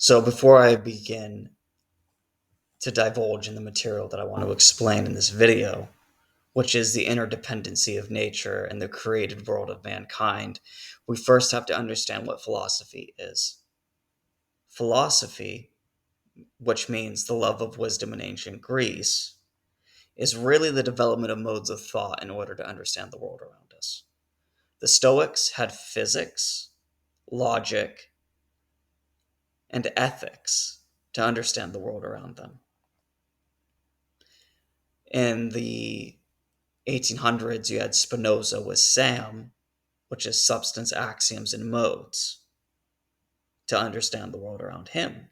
So before I begin to divulge in the material that I want to explain in this video, which is the interdependency of nature and the created world of mankind, we first have to understand what philosophy is. Philosophy, which means the love of wisdom in ancient Greece, is really the development of modes of thought in order to understand the world around us. The Stoics had physics, logic, and ethics to understand the world around them. In the 1800s, you had Spinoza with SAM, which is substance, axioms, and modes, to understand the world around him.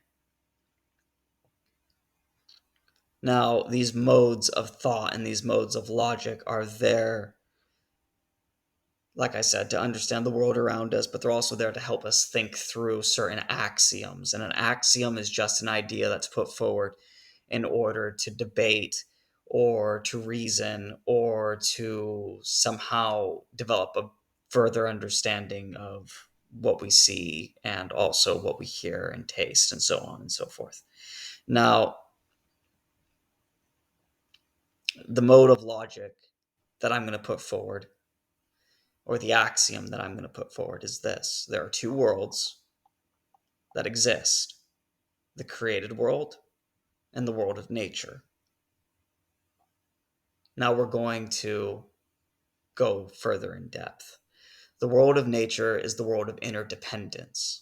Now, these modes of thought and these modes of logic are there, like I said, to understand the world around us, but they're also there to help us think through certain axioms. And an axiom is just an idea that's put forward in order to debate or to reason or to somehow develop a further understanding of what we see and also what we hear and taste and so on and so forth. Now, the mode of logic that I'm going to put forward, or the axiom that I'm going to put forward, is this: there are two worlds that exist: the created world and the world of nature. Now we're going to go further in depth. The world of nature is the world of interdependence.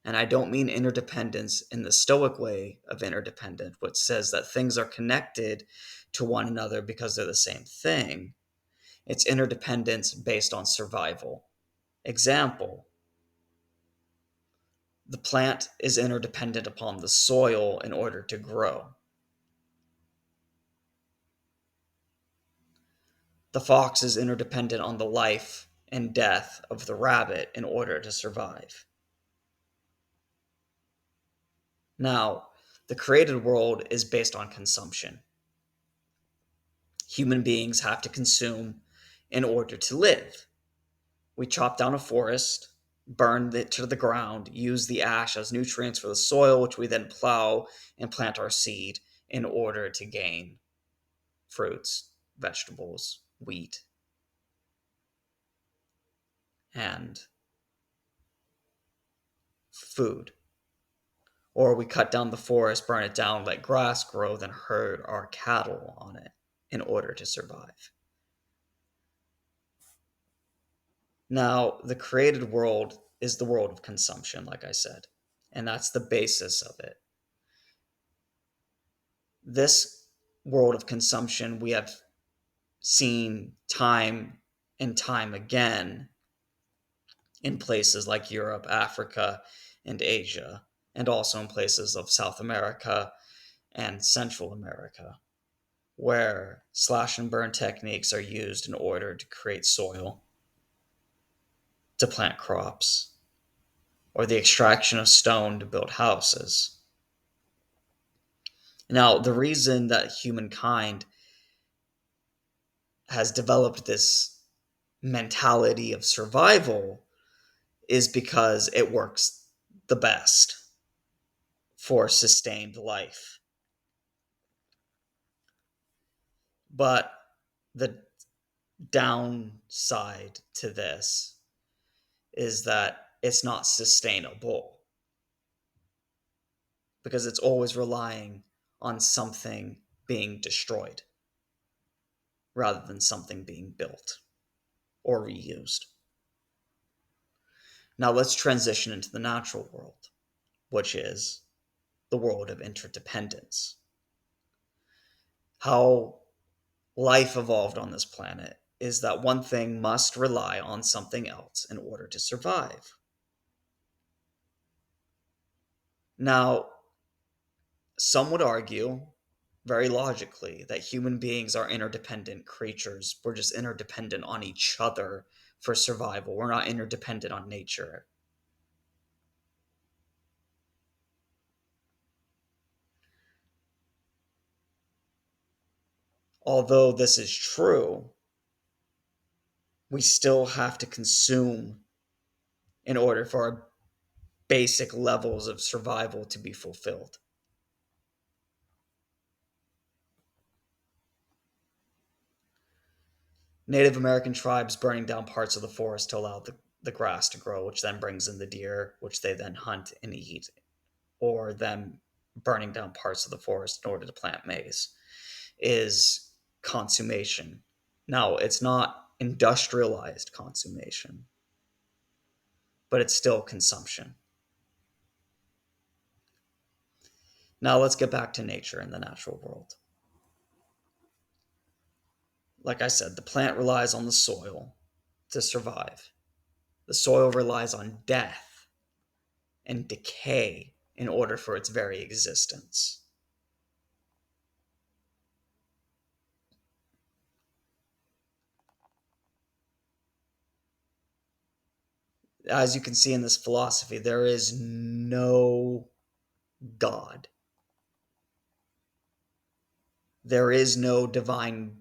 And I don't mean interdependence in the Stoic way of interdependent, which says that things are connected to one another because they're the same thing. It's interdependence based on survival. Example: the plant is interdependent upon the soil in order to grow. The fox is interdependent on the life and death of the rabbit in order to survive. Now, the created world is based on consumption. Human beings have to consume in order to live. We chop down a forest, burn it to the ground, use the ash as nutrients for the soil, which we then plow and plant our seed in order to gain fruits, vegetables, wheat, and food. Or we cut down the forest, burn it down, let grass grow, then herd our cattle on it in order to survive. Now, the created world is the world of consumption, like I said, and that's the basis of it. This world of consumption we have seen time and time again in places like Europe, Africa, and Asia, and also in places of South America and Central America, where slash and burn techniques are used in order to create soil to plant crops, or the extraction of stone to build houses. Now, the reason that humankind has developed this mentality of survival is because it works the best for sustained life. But the downside to this is that it's not sustainable because it's always relying on something being destroyed rather than something being built or reused. Now let's transition into the natural world, which is the world of interdependence. How life evolved on this planet is that one thing must rely on something else in order to survive. Now, some would argue, very logically, that human beings are interdependent creatures. We're just interdependent on each other for survival. We're not interdependent on nature. Although this is true, we still have to consume in order for our basic levels of survival to be fulfilled. Native American tribes burning down parts of the forest to allow the grass to grow, which then brings in the deer, which they then hunt and eat, or them burning down parts of the forest in order to plant maize, is consummation. Now, it's not industrialized consummation, but it's still consumption. Now, let's get back to nature and the natural world. Like I said, the plant relies on the soil to survive. The soil relies on death and decay in order for its very existence. As you can see in this philosophy, there is no God. There is no divine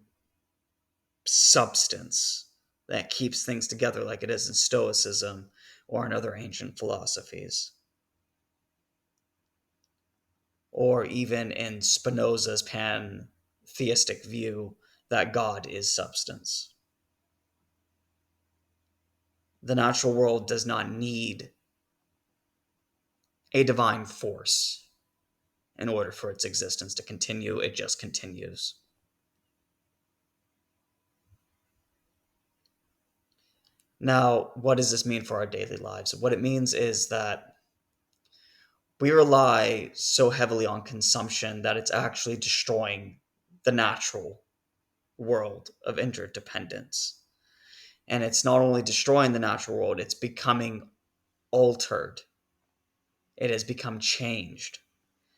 substance that keeps things together like it is in Stoicism or in other ancient philosophies, or even in Spinoza's pantheistic view that God is substance. The natural world does not need a divine force in order for its existence to continue. It just continues. Now, what does this mean for our daily lives? What it means is that we rely so heavily on consumption that it's actually destroying the natural world of interdependence. And it's not only destroying the natural world, it's becoming altered. It has become changed.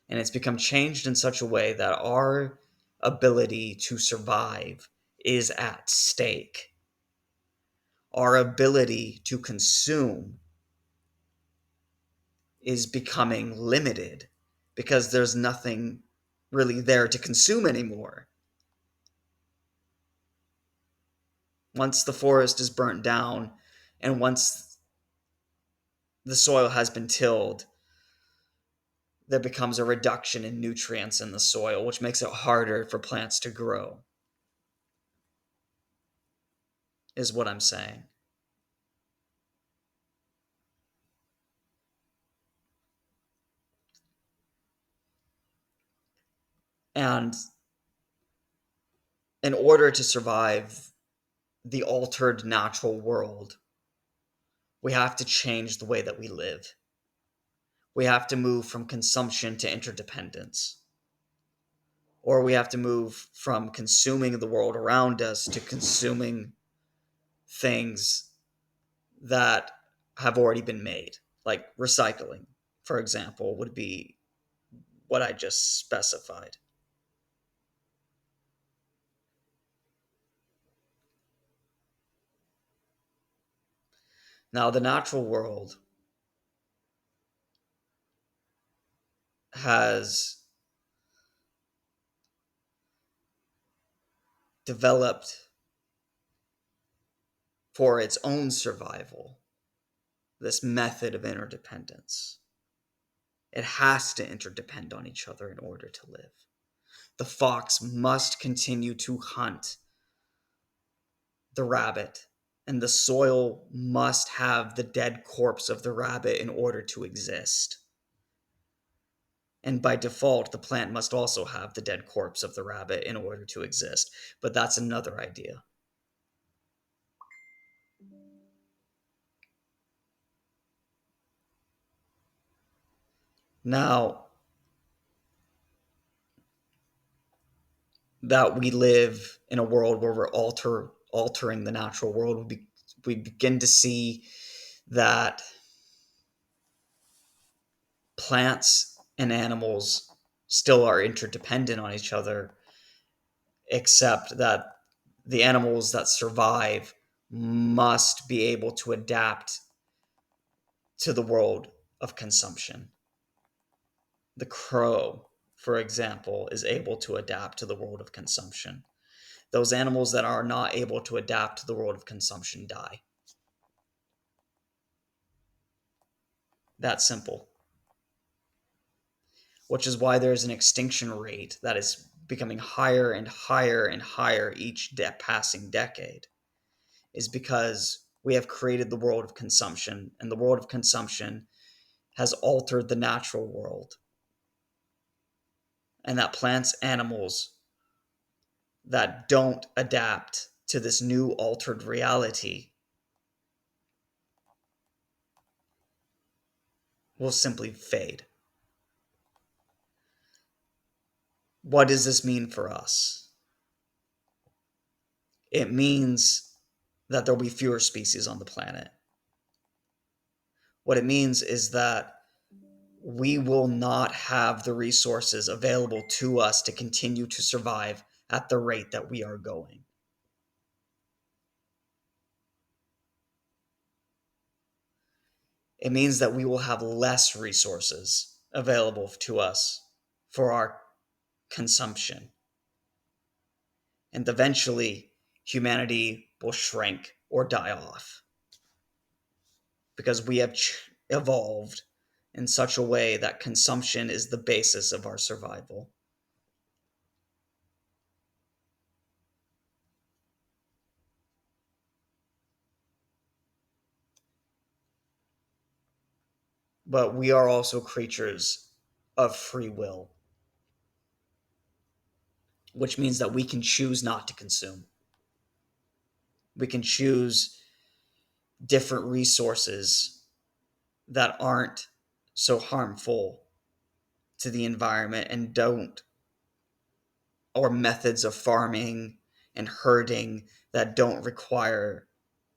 And it's become changed in such a way that our ability to survive is at stake. Our ability to consume is becoming limited because there's nothing really there to consume anymore. Once the forest is burnt down and once the soil has been tilled, there becomes a reduction in nutrients in the soil, which makes it harder for plants to grow, is what I'm saying. And in order to survive the altered natural world, we have to change the way that we live. We have to move from consumption to interdependence. Or we have to move from consuming the world around us to consuming things that have already been made. Like recycling, for example, would be what I just specified. Now, the natural world has developed for its own survival this method of interdependence. It has to interdepend on each other in order to live. The fox must continue to hunt the rabbit, and the soil must have the dead corpse of the rabbit in order to exist. And by default, the plant must also have the dead corpse of the rabbit in order to exist. But that's another idea. Now that we live in a world where we're altering the natural world, we begin to see that plants and animals still are interdependent on each other, except that the animals that survive must be able to adapt to the world of consumption. The crow, for example, is able to adapt to the world of consumption. Those animals that are not able to adapt to the world of consumption die. That simple. Which is why there's an extinction rate that is becoming higher and higher and higher each passing decade, is because we have created the world of consumption, and the world of consumption has altered the natural world. And that plants, animals that don't adapt to this new altered reality will simply fade. What does this mean for us? It means that there'll be fewer species on the planet. What it means is that we will not have the resources available to us to continue to survive at the rate that we are going. It means that we will have less resources available to us for our consumption. And eventually, humanity will shrink or die off because we have evolved in such a way that consumption is the basis of our survival. But we are also creatures of free will, which means that we can choose not to consume. We can choose different resources that aren't so harmful to the environment and don't, or methods of farming and herding that don't require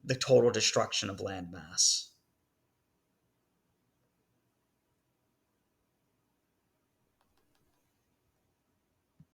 the total destruction of land mass.